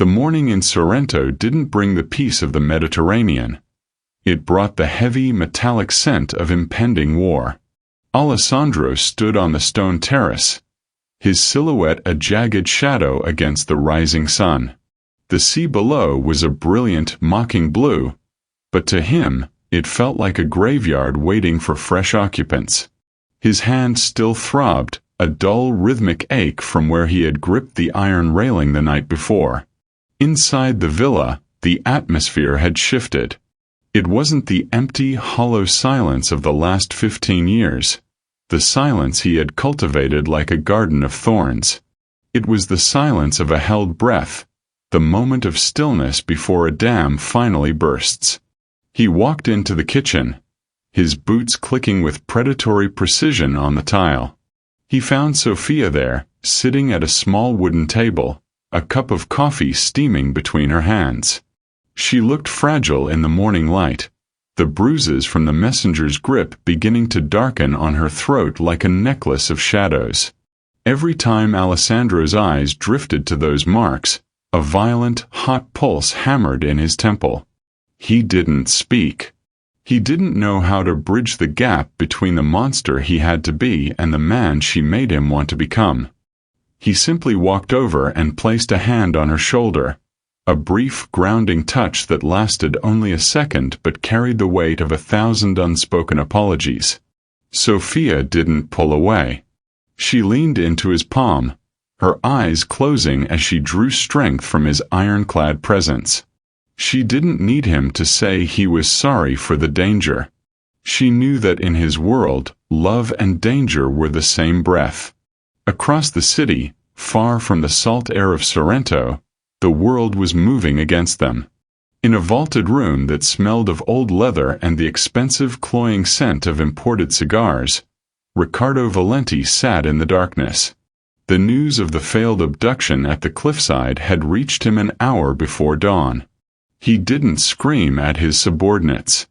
The morning in Sorrento didn't bring the peace of the Mediterranean. It brought the heavy, metallic scent of impending war. Alessandro stood on the stone terrace, his silhouette a jagged shadow against the rising sun. The sea below was a brilliant, mocking blue, but to him, it felt like a graveyard waiting for fresh occupants. His hand still throbbed, a dull, rhythmic ache from where he had gripped the iron railing the night before. Inside the villa, the atmosphere had shifted. It wasn't the empty, hollow silence of the last 15 years, the silence he had cultivated like a garden of thorns. It was the silence of a held breath, the moment of stillness before a dam finally bursts. He walked into the kitchen, his boots clicking with predatory precision on the tile. He found Sophia there, sitting at a small wooden table, a cup of coffee steaming between her hands. She looked fragile in the morning light, the bruises from the messenger's grip beginning to darken on her throat like a necklace of shadows. Every time Alessandro's eyes drifted to those marks, a violent, hot pulse hammered in his temple. He didn't speak. He didn't know how to bridge the gap between the monster he had to be and the man she made him want to become. He simply walked over and placed a hand on her shoulder, a brief, grounding touch that lasted only a second but carried the weight of 1,000 unspoken apologies. Sophia didn't pull away. She leaned into his palm, her eyes closing as she drew strength from his ironclad presence. She didn't need him to say he was sorry for the danger. She knew that in his world, love and danger were the same breath. Across the city, far from the salt air of Sorrento, the world was moving against them. In a vaulted room that smelled of old leather and the expensive cloying scent of imported cigars, Riccardo Valenti sat in the darkness. The news of the failed abduction at the cliffside had reached him an hour before dawn. He didn't scream at his subordinates.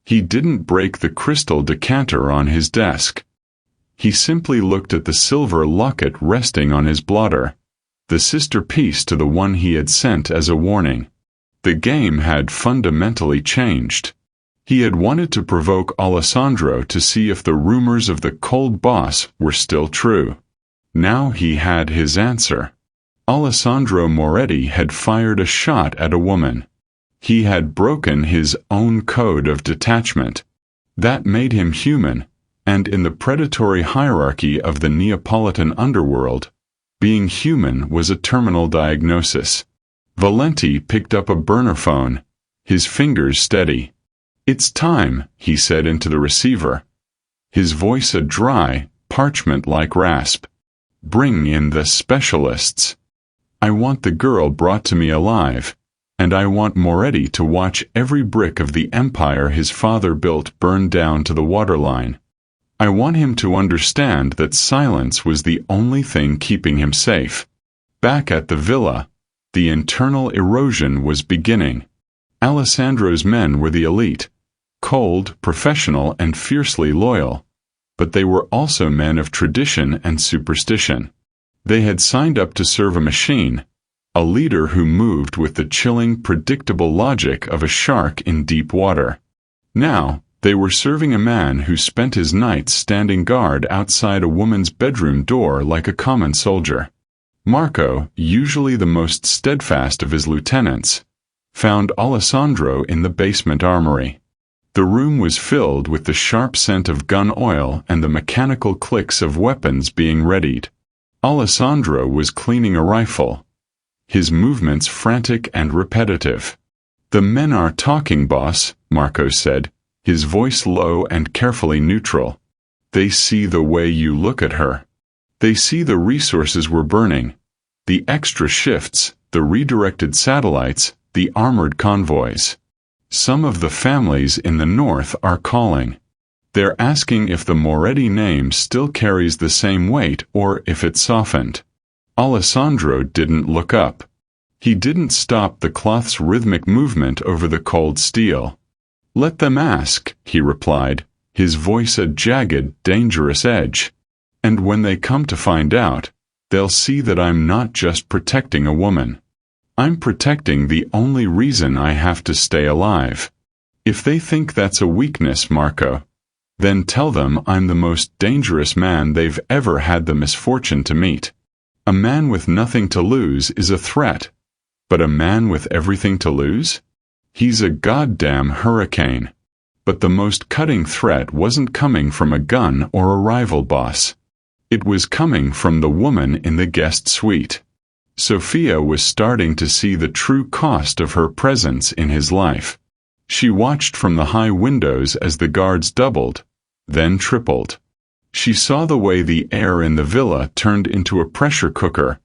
He didn't break the crystal decanter on his desk. He simply looked at the silver locket resting on his blotter, the sister piece to the one he had sent as a warning. The game had fundamentally changed. He had wanted to provoke Alessandro to see if the rumors of the cold boss were still true. Now he had his answer. Alessandro Moretti had fired a shot at a woman. He had broken his own code of detachment. That made him human, and in the predatory hierarchy of the Neapolitan underworld, being human was a terminal diagnosis. Valenti picked up a burner phone, his fingers steady. "It's time," he said into the receiver, his voice a dry, parchment-like rasp. "Bring in the specialists. I want the girl brought to me alive, and I want Moretti to watch every brick of the empire his father built burn down to the waterline. I want him to understand that silence was the only thing keeping him safe." Back at the villa, the internal erosion was beginning. Alessandro's men were the elite, cold, professional, and fiercely loyal, but they were also men of tradition and superstition. They had signed up to serve a machine, a leader who moved with the chilling, predictable logic of a shark in deep water. Now, they were serving a man who spent his nights standing guard outside a woman's bedroom door like a common soldier. Marco, usually the most steadfast of his lieutenants, found Alessandro in the basement armory. The room was filled with the sharp scent of gun oil and the mechanical clicks of weapons being readied. Alessandro was cleaning a rifle, his movements frantic and repetitive. "The men are talking, boss," Marco said, his voice low and carefully neutral. "They see the way you look at her. They see the resources we're burning, the extra shifts, the redirected satellites, the armored convoys. Some of the families in the north are calling. They're asking if the Moretti name still carries the same weight or if it's softened." Alessandro didn't look up. He didn't stop the cloth's rhythmic movement over the cold steel. "Let them ask," he replied, his voice a jagged, dangerous edge. "And when they come to find out, they'll see that I'm not just protecting a woman. I'm protecting the only reason I have to stay alive. If they think that's a weakness, Marco, then tell them I'm the most dangerous man they've ever had the misfortune to meet. A man with nothing to lose is a threat, but a man with everything to lose? He's a goddamn hurricane. But the most cutting threat wasn't coming from a gun or a rival boss. It was coming from the woman in the guest suite. Sophia was starting to see the true cost of her presence in his life. She watched from the high windows as the guards doubled, then tripled. She saw the way the air in the villa turned into a pressure cooker,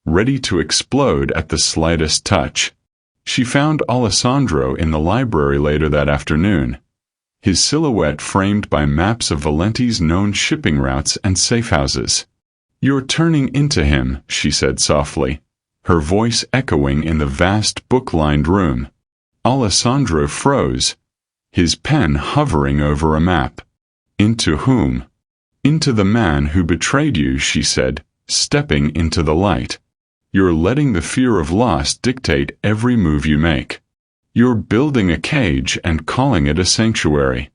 ready to explode at the slightest touch. She found Alessandro in the library later that afternoon, his silhouette framed by maps of Valenti's known shipping routes and safehouses. "You're turning into him," she said softly, her voice echoing in the vast book-lined room. Alessandro froze, his pen hovering over a map. "Into whom?" "Into the man who betrayed you," she said, stepping into the light. "You're letting the fear of loss dictate every move you make. You're building a cage and calling it a sanctuary."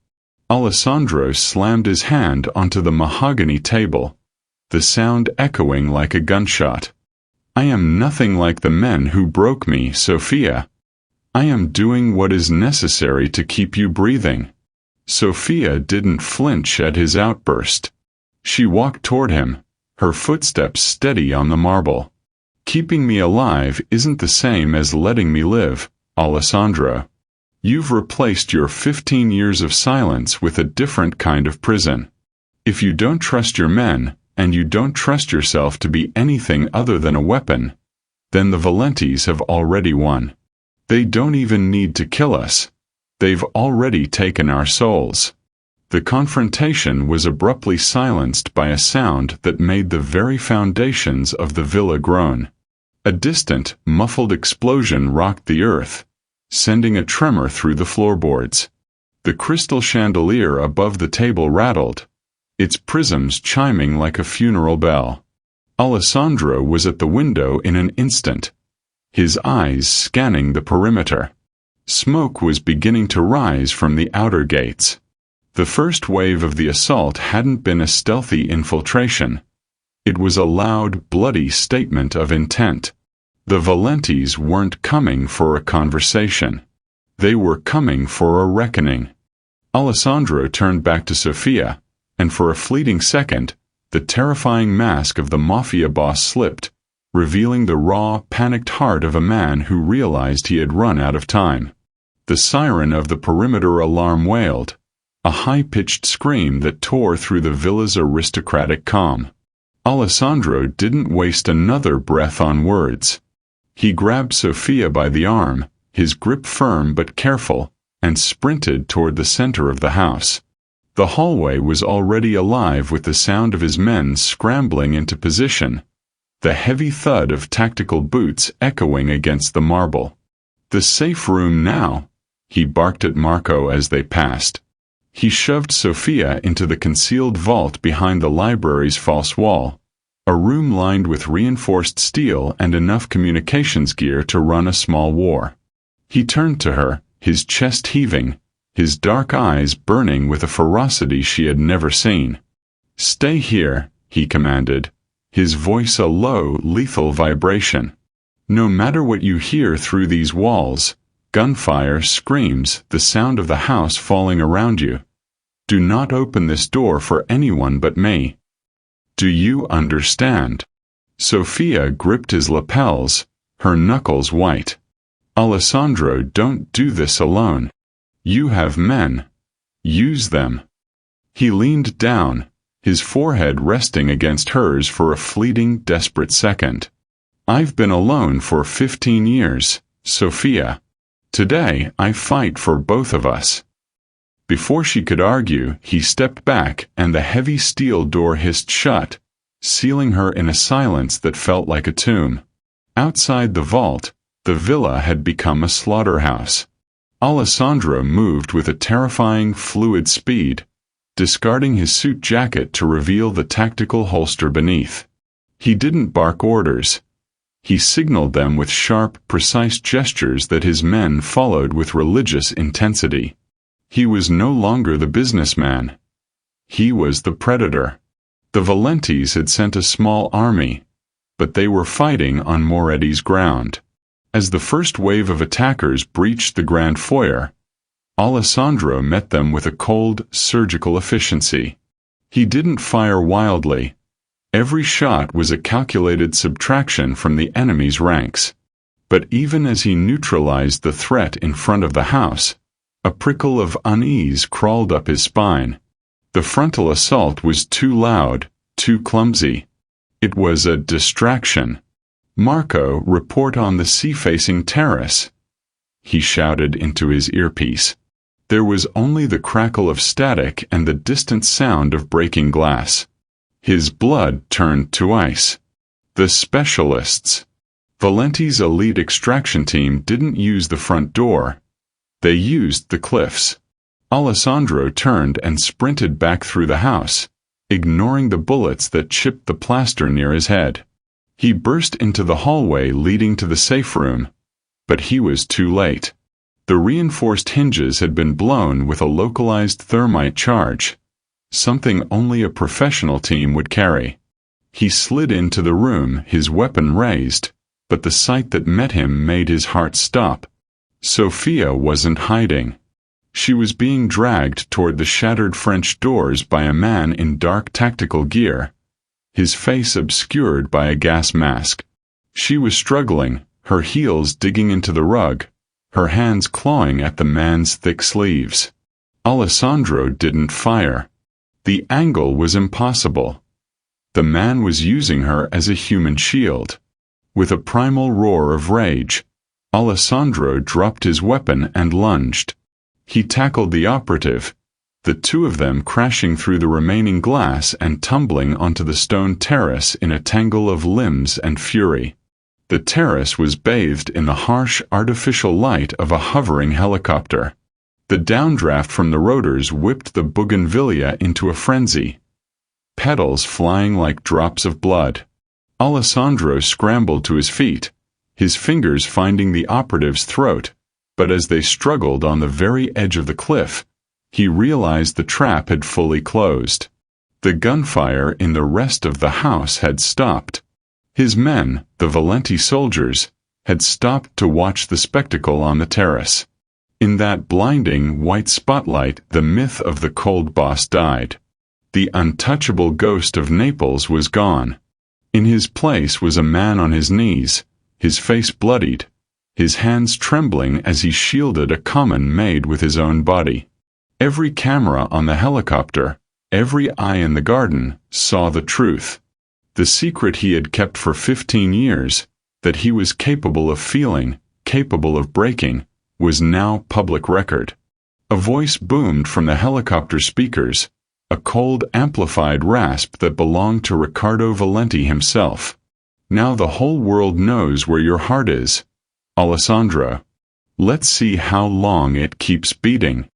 Alessandro slammed his hand onto the mahogany table, the sound echoing like a gunshot. "I am nothing like the men who broke me, Sophia. I am doing what is necessary to keep you breathing." Sophia didn't flinch at his outburst. She walked toward him, her footsteps steady on the marble. "Keeping me alive isn't the same as letting me live, Alessandro. You've replaced your 15 years of silence with a different kind of prison. If you don't trust your men, and you don't trust yourself to be anything other than a weapon, then the Valentis have already won. They don't even need to kill us. They've already taken our souls." The confrontation was abruptly silenced by a sound that made the very foundations of the villa groan. A distant, muffled explosion rocked the earth, sending a tremor through the floorboards. The crystal chandelier above the table rattled, its prisms chiming like a funeral bell. Alessandro was at the window in an instant, his eyes scanning the perimeter. Smoke was beginning to rise from the outer gates. The first wave of the assault hadn't been a stealthy infiltration. It was a loud, bloody statement of intent. The Valentis weren't coming for a conversation. They were coming for a reckoning. Alessandro turned back to Sophia, and for a fleeting second, the terrifying mask of the Mafia boss slipped, revealing the raw, panicked heart of a man who realized he had run out of time. The siren of the perimeter alarm wailed, a high-pitched scream that tore through the villa's aristocratic calm. Alessandro didn't waste another breath on words. He grabbed Sophia by the arm, his grip firm but careful, and sprinted toward the center of the house. The hallway was already alive with the sound of his men scrambling into position, the heavy thud of tactical boots echoing against the marble. "The safe room now," he barked at Marco as they passed. He shoved Sophia into the concealed vault behind the library's false wall, a room lined with reinforced steel and enough communications gear to run a small war. He turned to her, his chest heaving, his dark eyes burning with a ferocity she had never seen. "Stay here," he commanded, his voice a low, lethal vibration. "No matter what you hear through these walls, gunfire, screams, the sound of the house falling around you, do not open this door for anyone but me. Do you understand?" Sophia gripped his lapels, her knuckles white. "Alessandro, don't do this alone. You have men. Use them." He leaned down, his forehead resting against hers for a fleeting, desperate second. "I've been alone for 15 years, Sophia. Today I fight for both of us." Before she could argue, he stepped back and the heavy steel door hissed shut, sealing her in a silence that felt like a tomb. Outside the vault, the villa had become a slaughterhouse. Alessandro moved with a terrifying, fluid speed, discarding his suit jacket to reveal the tactical holster beneath. He didn't bark orders. He signaled them with sharp, precise gestures that his men followed with religious intensity. He was no longer the businessman. He was the predator. The Valentes had sent a small army, but they were fighting on Moretti's ground. As the first wave of attackers breached the grand foyer, Alessandro met them with a cold, surgical efficiency. He didn't fire wildly. Every shot was a calculated subtraction from the enemy's ranks. But even as he neutralized the threat in front of the house, a prickle of unease crawled up his spine. The frontal assault was too loud, too clumsy. It was a distraction. "Marco, report on the sea-facing terrace," he shouted into his earpiece. There was only the crackle of static and the distant sound of breaking glass. His blood turned to ice. The specialists. Valenti's elite extraction team didn't use the front door. They used the cliffs. Alessandro turned and sprinted back through the house, ignoring the bullets that chipped the plaster near his head. He burst into the hallway leading to the safe room, but he was too late. The reinforced hinges had been blown with a localized thermite charge, something only a professional team would carry. He slid into the room, his weapon raised, but the sight that met him made his heart stop. Sophia wasn't hiding. She was being dragged toward the shattered French doors by a man in dark tactical gear, his face obscured by a gas mask. She was struggling, her heels digging into the rug, her hands clawing at the man's thick sleeves. Alessandro didn't fire. The angle was impossible. The man was using her as a human shield. With a primal roar of rage, Alessandro dropped his weapon and lunged. He tackled the operative, the two of them crashing through the remaining glass and tumbling onto the stone terrace in a tangle of limbs and fury. The terrace was bathed in the harsh, artificial light of a hovering helicopter. The downdraft from the rotors whipped the bougainvillea into a frenzy, petals flying like drops of blood. Alessandro scrambled to his feet, his fingers finding the operative's throat, but as they struggled on the very edge of the cliff, he realized the trap had fully closed. The gunfire in the rest of the house had stopped. His men, the Valenti soldiers, had stopped to watch the spectacle on the terrace. In that blinding white spotlight, the myth of the cold boss died. The untouchable ghost of Naples was gone. In his place was a man on his knees, his face bloodied, his hands trembling as he shielded a common made with his own body. Every camera on the helicopter, every eye in the garden, saw the truth. The secret he had kept for 15 years, that he was capable of feeling, capable of breaking, was now public record. A voice boomed from the helicopter speakers, a cold, amplified rasp that belonged to Riccardo Valenti himself. "Now the whole world knows where your heart is, Alessandro. Let's see how long it keeps beating."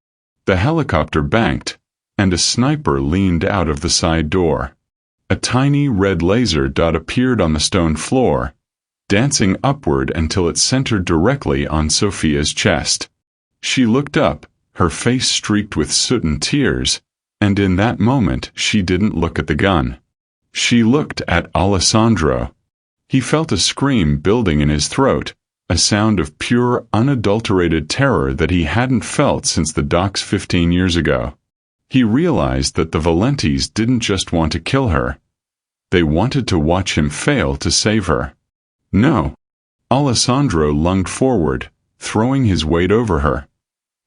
The helicopter banked, and a sniper leaned out of the side door. A tiny red laser dot appeared on the stone floor, dancing upward until it centered directly on Sophia's chest. She looked up, her face streaked with soot and tears, and in that moment she didn't look at the gun. She looked at Alessandro. He felt a scream building in his throat, a sound of pure, unadulterated terror that he hadn't felt since the docks 15 years ago. He realized that the Valentes didn't just want to kill her. They wanted to watch him fail to save her. "No." Alessandro lunged forward, throwing his weight over her,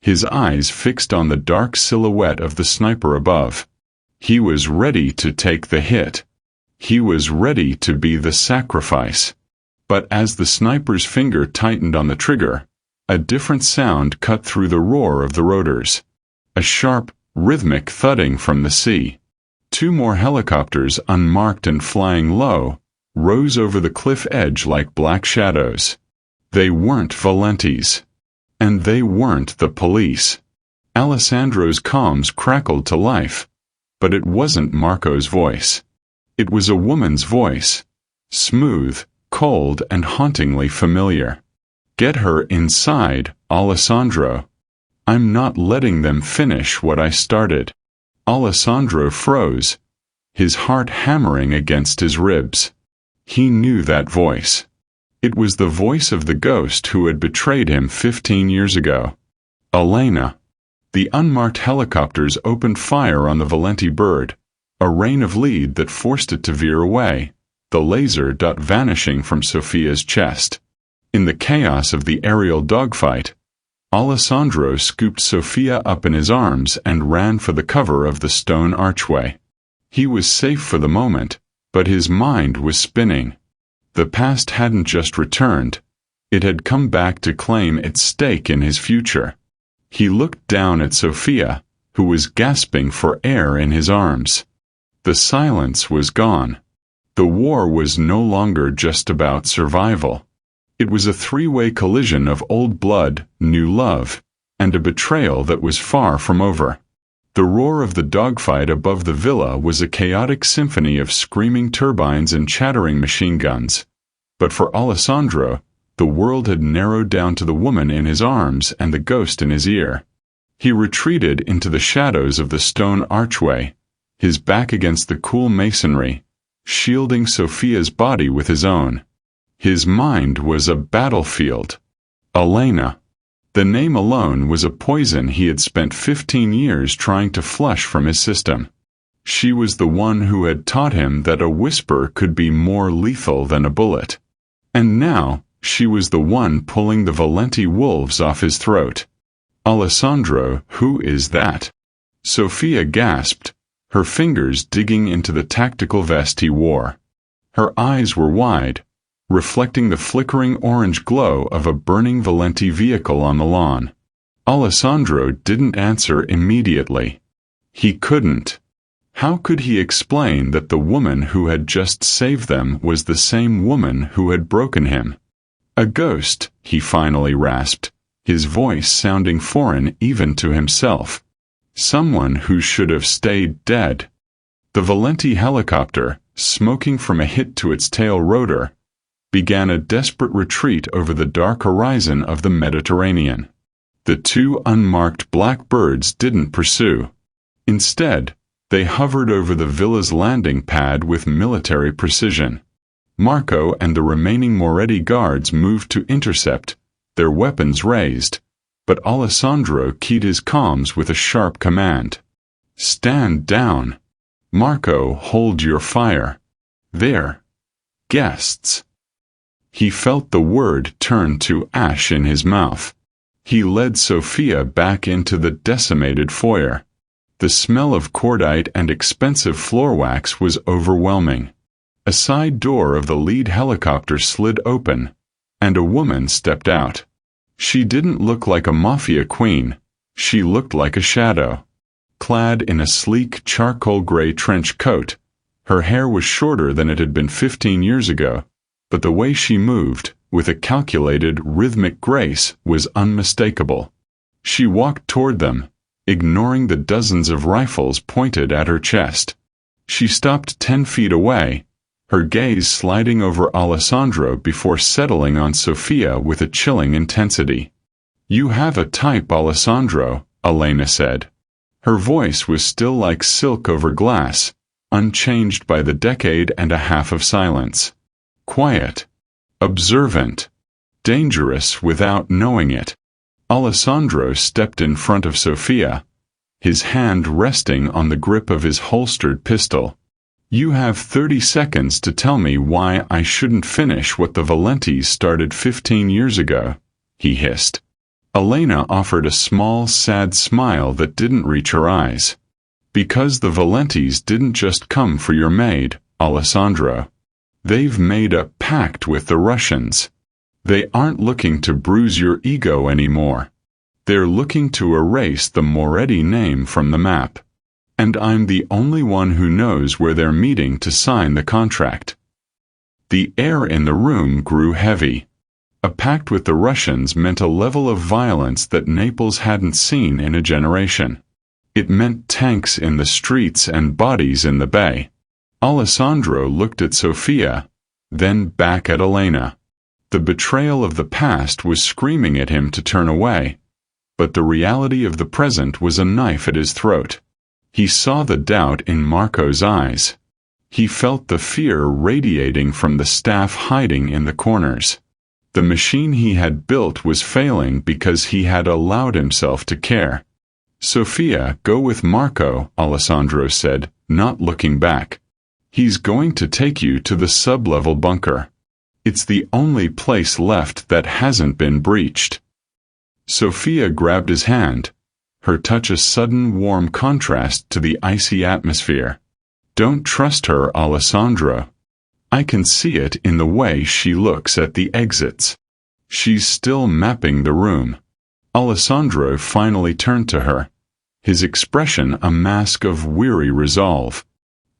his eyes fixed on the dark silhouette of the sniper above. He was ready to take the hit. He was ready to be the sacrifice. But as the sniper's finger tightened on the trigger, a different sound cut through the roar of the rotors. A sharp, rhythmic thudding from the sea. Two more helicopters, unmarked and flying low, rose over the cliff edge like black shadows. They weren't Valentes. And they weren't the police. Alessandro's comms crackled to life. But it wasn't Marco's voice. It was a woman's voice. Smooth, cold and hauntingly familiar. "Get her inside, Alessandro. I'm not letting them finish what I started." Alessandro froze, his heart hammering against his ribs. He knew that voice. It was the voice of the ghost who had betrayed him 15 years ago. Elena. The unmarked helicopters opened fire on the Valenti bird, a rain of lead that forced it to veer away, the laser dot vanishing from Sophia's chest. In the chaos of the aerial dogfight, Alessandro scooped Sophia up in his arms and ran for the cover of the stone archway. He was safe for the moment, but his mind was spinning. The past hadn't just returned, it had come back to claim its stake in his future. He looked down at Sophia, who was gasping for air in his arms. The silence was gone. The war was no longer just about survival. It was a three-way collision of old blood, new love, and a betrayal that was far from over. The roar of the dogfight above the villa was a chaotic symphony of screaming turbines and chattering machine guns. But for Alessandro, the world had narrowed down to the woman in his arms and the ghost in his ear. He retreated into the shadows of the stone archway, his back against the cool masonry, shielding Sophia's body with his own. His mind was a battlefield. Elena. The name alone was a poison he had spent 15 years trying to flush from his system. She was the one who had taught him that a whisper could be more lethal than a bullet. And now, she was the one pulling the Valenti wolves off his throat. "Alessandro, who is that?" Sophia gasped, her fingers digging into the tactical vest he wore. Her eyes were wide, reflecting the flickering orange glow of a burning Valenti vehicle on the lawn. Alessandro didn't answer immediately. He couldn't. How could he explain that the woman who had just saved them was the same woman who had broken him? "A ghost," he finally rasped, his voice sounding foreign even to himself. "Someone who should have stayed dead." The Valenti helicopter, smoking from a hit to its tail rotor, began a desperate retreat over the dark horizon of the Mediterranean. The two unmarked black birds didn't pursue. Instead, they hovered over the villa's landing pad with military precision. Marco and the remaining Moretti guards moved to intercept, their weapons raised, but Alessandro keyed his comms with a sharp command. "Stand down. Marco, hold your fire. There. Guests." He felt the word turn to ash in his mouth. He led Sophia back into the decimated foyer. The smell of cordite and expensive floor wax was overwhelming. A side door of the lead helicopter slid open, and a woman stepped out. She didn't look like a Mafia queen, she looked like a shadow. Clad in a sleek charcoal gray trench coat, her hair was shorter than it had been 15 years ago, but the way she moved, with a calculated, rhythmic grace, was unmistakable. She walked toward them, ignoring the dozens of rifles pointed at her chest. She stopped 10 feet away, her gaze sliding over Alessandro before settling on Sophia with a chilling intensity. "You have a type, Alessandro," Elena said. Her voice was still like silk over glass, unchanged by the decade and a half of silence. Quiet, observant, dangerous without knowing it. Alessandro stepped in front of Sophia, his hand resting on the grip of his holstered pistol. "You have 30 seconds to tell me why I shouldn't finish what the Valentis started 15 years ago," he hissed. Elena offered a small, sad smile that didn't reach her eyes. "Because the Valentis didn't just come for your maid, Alessandro. They've made a pact with the Russians. They aren't looking to bruise your ego anymore. They're looking to erase the Moretti name from the map. And I'm the only one who knows where they're meeting to sign the contract." The air in the room grew heavy. A pact with the Russians meant a level of violence that Naples hadn't seen in a generation. It meant tanks in the streets and bodies in the bay. Alessandro looked at Sophia, then back at Elena. The betrayal of the past was screaming at him to turn away, but the reality of the present was a knife at his throat. He saw the doubt in Marco's eyes. He felt the fear radiating from the staff hiding in the corners. The machine he had built was failing because he had allowed himself to care. "Sofia, go with Marco," Alessandro said, not looking back. "He's going to take you to the sub-level bunker. It's the only place left that hasn't been breached." Sofia grabbed his hand, her touch a sudden warm contrast to the icy atmosphere. "Don't trust her, Alessandro. I can see it in the way she looks at the exits. She's still mapping the room." Alessandro finally turned to her, his expression a mask of weary resolve.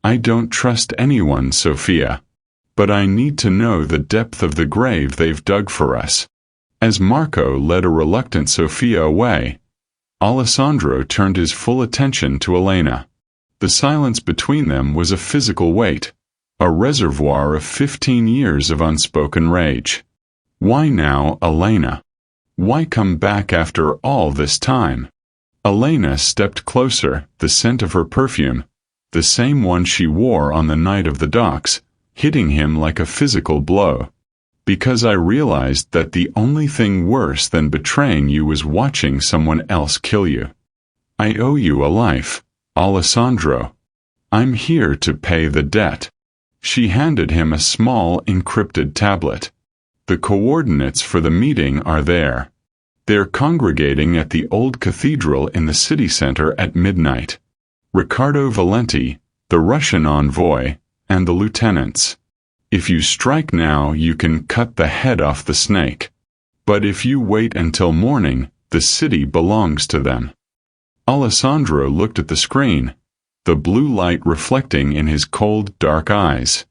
"I don't trust anyone, Sofia. But I need to know the depth of the grave they've dug for us." As Marco led a reluctant Sofia away, Alessandro turned his full attention to Elena. The silence between them was a physical weight, a reservoir of 15 years of unspoken rage. "Why now, Elena? Why come back after all this time?" Elena stepped closer, the scent of her perfume, the same one she wore on the night of the docks, hitting him like a physical blow. "Because I realized that the only thing worse than betraying you was watching someone else kill you. I owe you a life, Alessandro. I'm here to pay the debt." She handed him a small encrypted tablet. "The coordinates for the meeting are there. They're congregating at the old cathedral in the city center at midnight. Riccardo Valenti, the Russian envoy, and the lieutenants. If you strike now, you can cut the head off the snake. But if you wait until morning, the city belongs to them." Alessandro looked at the screen, the blue light reflecting in his cold, dark eyes.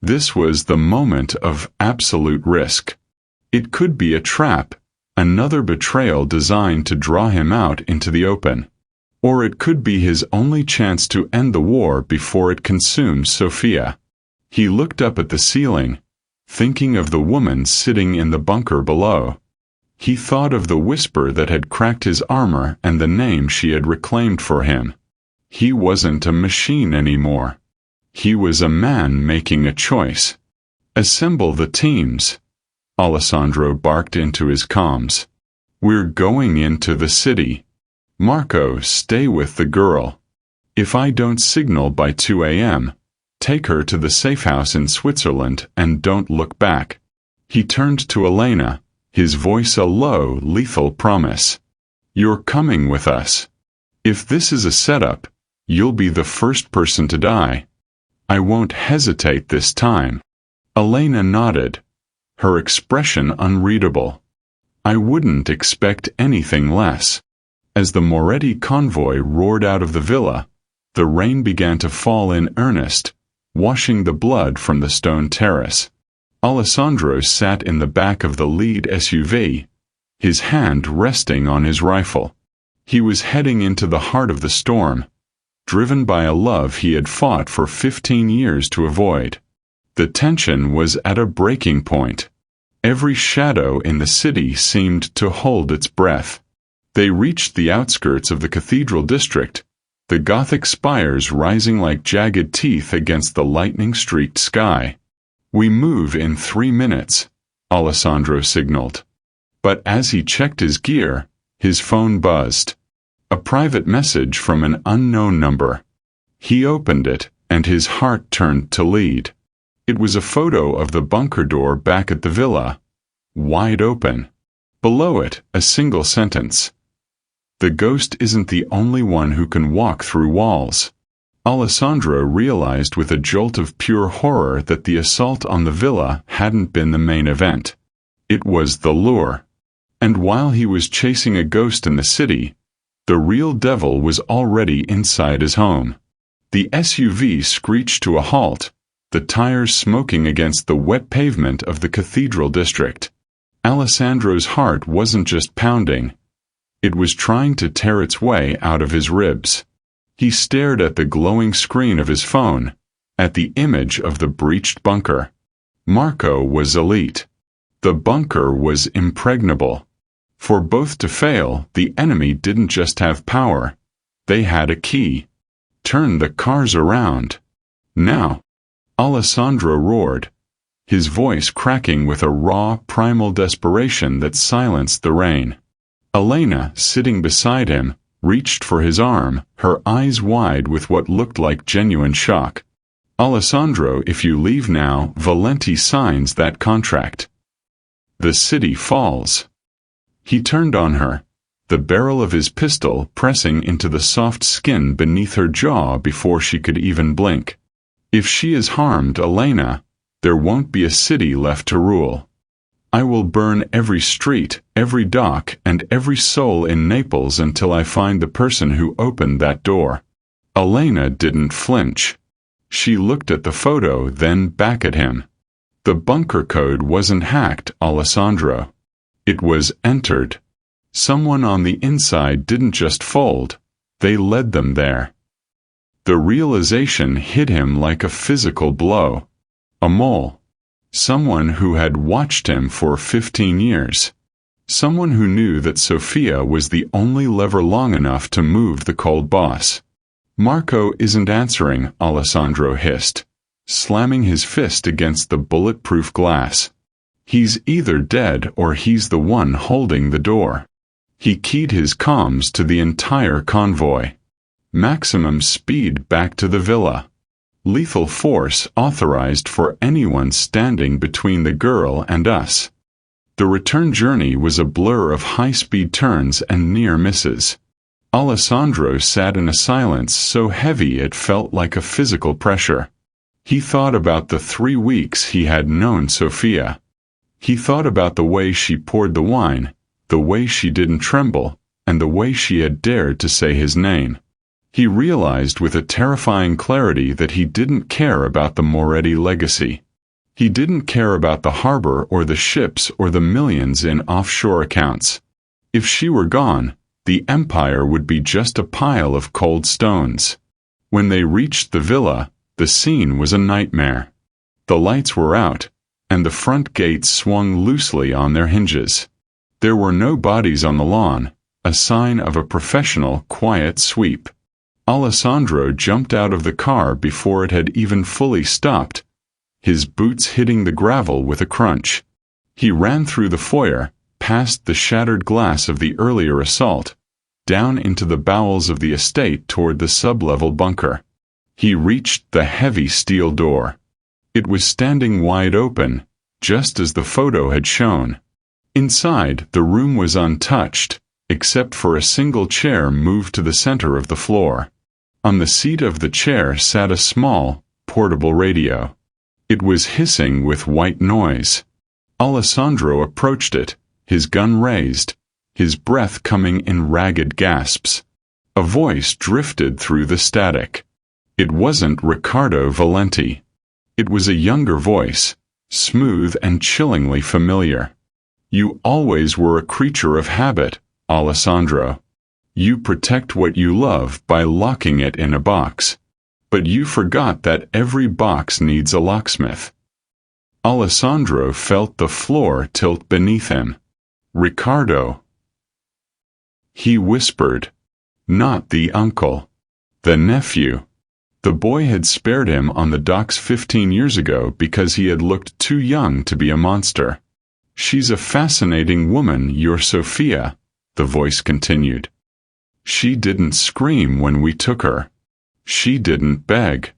This was the moment of absolute risk. It could be a trap, another betrayal designed to draw him out into the open. Or it could be his only chance to end the war before it consumes Sofia. He looked up at the ceiling, thinking of the woman sitting in the bunker below. He thought of the whisper that had cracked his armor and the name she had reclaimed for him. He wasn't a machine anymore. He was a man making a choice. "Assemble the teams," Alessandro barked into his comms. "We're going into the city. Marco, stay with the girl. If I don't signal by 2 a.m., take her to the safe house in Switzerland and don't look back." He turned to Elena, his voice a low, lethal promise. "You're coming with us. If this is a setup, you'll be the first person to die. I won't hesitate this time." Elena nodded, her expression unreadable. "I wouldn't expect anything less." As the Moretti convoy roared out of the villa, the rain began to fall in earnest, washing the blood from the stone terrace. Alessandro sat in the back of the lead SUV, his hand resting on his rifle. He was heading into the heart of the storm, driven by a love he had fought for 15 years to avoid. The tension was at a breaking point. Every shadow in the city seemed to hold its breath. They reached the outskirts of the cathedral district, the Gothic spires rising like jagged teeth against the lightning-streaked sky. "We move in 3 minutes," Alessandro signaled. But as he checked his gear, his phone buzzed. A private message from an unknown number. He opened it, and his heart turned to lead. It was a photo of the bunker door back at the villa, wide open. Below it, a single sentence. "The ghost isn't the only one who can walk through walls." Alessandro realized with a jolt of pure horror that the assault on the villa hadn't been the main event. It was the lure. And while he was chasing a ghost in the city, the real devil was already inside his home. The SUV screeched to a halt, the tires smoking against the wet pavement of the cathedral district. Alessandro's heart wasn't just pounding. It was trying to tear its way out of his ribs. He stared at the glowing screen of his phone, at the image of the breached bunker. Marco was elite. The bunker was impregnable. For both to fail, the enemy didn't just have power. They had a key. Turn the cars around. Now. Alessandro roared, his voice cracking with a raw, primal desperation that silenced the rain. Elena, sitting beside him, reached for his arm, her eyes wide with what looked like genuine shock. Alessandro, if you leave now, Valenti signs that contract. The city falls. He turned on her, the barrel of his pistol pressing into the soft skin beneath her jaw before she could even blink. If she is harmed, Elena, there won't be a city left to rule. I will burn every street, every dock, and every soul in Naples until I find the person who opened that door. Elena didn't flinch. She looked at the photo, then back at him. The bunker code wasn't hacked, Alessandro. It was entered. Someone on the inside didn't just fold, they led them there. The realization hit him like a physical blow. A mole. Someone who had watched him for 15 years. Someone who knew that Sofia was the only lever long enough to move the cold boss. Marco isn't answering, Alessandro hissed, slamming his fist against the bulletproof glass. He's either dead or he's the one holding the door. He keyed his comms to the entire convoy. Maximum speed back to the villa. Lethal force authorized for anyone standing between the girl and us. The return journey was a blur of high-speed turns and near misses. Alessandro sat in a silence so heavy it felt like a physical pressure. He thought about the 3 weeks he had known Sofia. He thought about the way she poured the wine, the way she didn't tremble, and the way she had dared to say his name. He realized with a terrifying clarity that he didn't care about the Moretti legacy. He didn't care about the harbor or the ships or the millions in offshore accounts. If she were gone, the empire would be just a pile of cold stones. When they reached the villa, the scene was a nightmare. The lights were out, and the front gates swung loosely on their hinges. There were no bodies on the lawn, a sign of a professional, quiet sweep. Alessandro jumped out of the car before it had even fully stopped, his boots hitting the gravel with a crunch. He ran through the foyer, past the shattered glass of the earlier assault, down into the bowels of the estate toward the sub-level bunker. He reached the heavy steel door. It was standing wide open, just as the photo had shown. Inside, the room was untouched, except for a single chair moved to the center of the floor. On the seat of the chair sat a small, portable radio. It was hissing with white noise. Alessandro approached it, his gun raised, his breath coming in ragged gasps. A voice drifted through the static. It wasn't Riccardo Valenti. It was a younger voice, smooth and chillingly familiar. You always were a creature of habit, Alessandro. You protect what you love by locking it in a box. But you forgot that every box needs a locksmith. Alessandro felt the floor tilt beneath him. Riccardo. He whispered. Not the uncle. The nephew. The boy had spared him on the docks 15 years ago because he had looked too young to be a monster. She's a fascinating woman, your Sofia, the voice continued. She didn't scream when we took her. She didn't beg.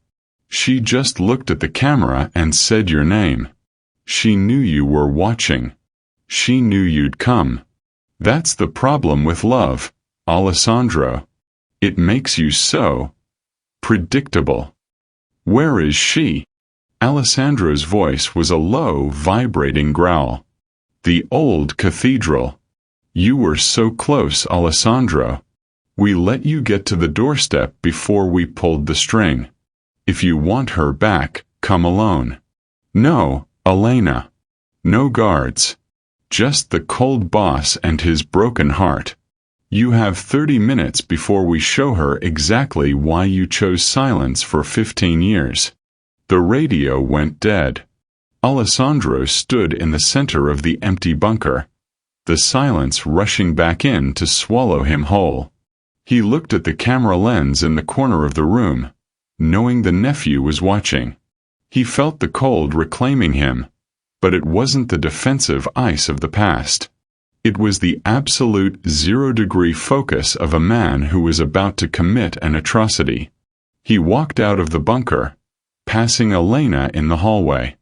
She just looked at the camera and said your name. She knew you were watching. She knew you'd come. That's the problem with love, Alessandro. It makes you so predictable. Where is she? Alessandro's voice was a low, vibrating growl. The old cathedral. You were so close, Alessandro. We let you get to the doorstep before we pulled the string. If you want her back, come alone. No, Elena. No guards. Just the cold boss and his broken heart. You have 30 minutes before we show her exactly why you chose silence for 15 years. The radio went dead. Alessandro stood in the center of the empty bunker, the silence rushing back in to swallow him whole. He looked at the camera lens in the corner of the room, knowing the nephew was watching. He felt the cold reclaiming him, but it wasn't the defensive ice of the past. It was the absolute zero-degree focus of a man who was about to commit an atrocity. He walked out of the bunker, passing Elena in the hallway.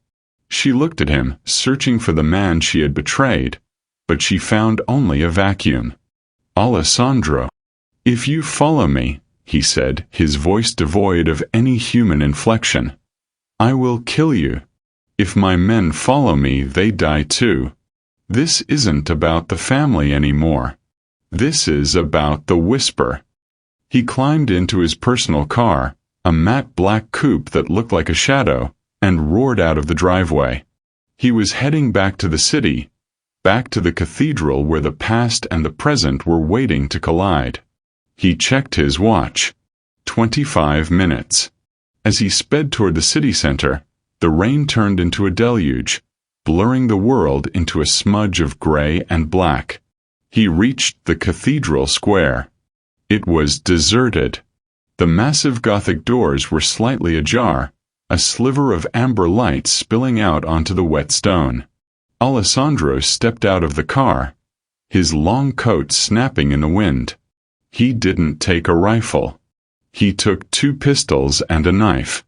She looked at him, searching for the man she had betrayed, but she found only a vacuum. "Alessandro, if you follow me," he said, his voice devoid of any human inflection, "I will kill you. If my men follow me, they die too. This isn't about the family anymore. This is about the whisper." He climbed into his personal car, a matte black coupe that looked like a shadow, and roared out of the driveway. He was heading back to the city, back to the cathedral where the past and the present were waiting to collide. He checked his watch. 25 minutes. As he sped toward the city center, the rain turned into a deluge, blurring the world into a smudge of gray and black. He reached the cathedral square. It was deserted. The massive Gothic doors were slightly ajar, a sliver of amber light spilling out onto the wet stone. Alessandro stepped out of the car, his long coat snapping in the wind. He didn't take a rifle. He took 2 pistols and a knife.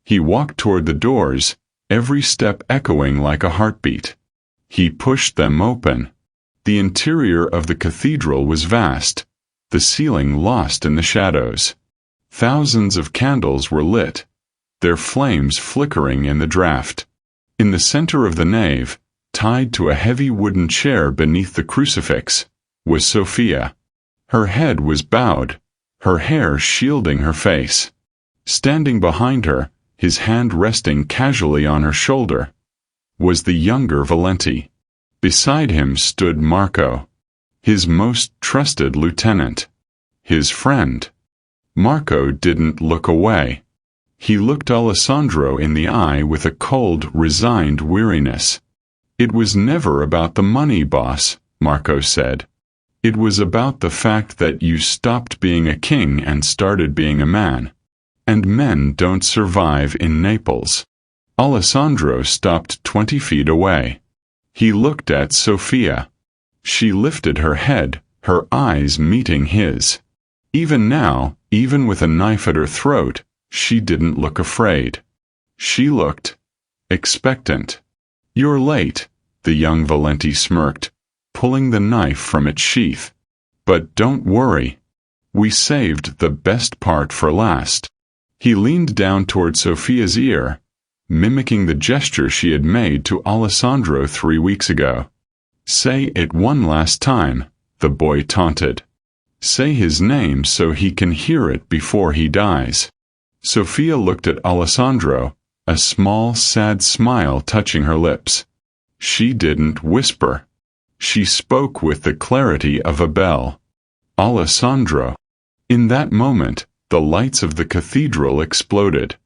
He walked toward the doors, every step echoing like a heartbeat. He pushed them open. The interior of the cathedral was vast, the ceiling lost in the shadows. Thousands of candles were lit, their flames flickering in the draught. In the center of the nave, tied to a heavy wooden chair beneath the crucifix, was Sophia. Her head was bowed, her hair shielding her face. Standing behind her, his hand resting casually on her shoulder, was the younger Valenti. Beside him stood Marco, his most trusted lieutenant, his friend. Marco didn't look away. He looked Alessandro in the eye with a cold, resigned weariness. "It was never about the money, boss," Marco said. "It was about the fact that you stopped being a king and started being a man. And men don't survive in Naples." Alessandro stopped 20 feet away. He looked at Sophia. She lifted her head, her eyes meeting his. Even now, even with a knife at her throat, she didn't look afraid. She looked expectant. "You're late," the young Valenti smirked, pulling the knife from its sheath. "But don't worry. We saved the best part for last." He leaned down toward Sophia's ear, mimicking the gesture she had made to Alessandro 3 weeks ago. "Say it one last time," the boy taunted. "Say his name so he can hear it before he dies." Sophia looked at Alessandro, a small, sad smile touching her lips. She didn't whisper. She spoke with the clarity of a bell. "Alessandro." In that moment, the lights of the cathedral exploded.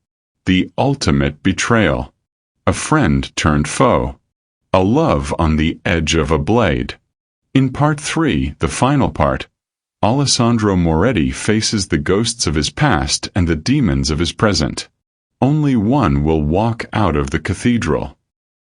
The ultimate betrayal. A friend turned foe. A love on the edge of a blade. In part 3, the final part, Alessandro Moretti faces the ghosts of his past and the demons of his present. Only one will walk out of the cathedral.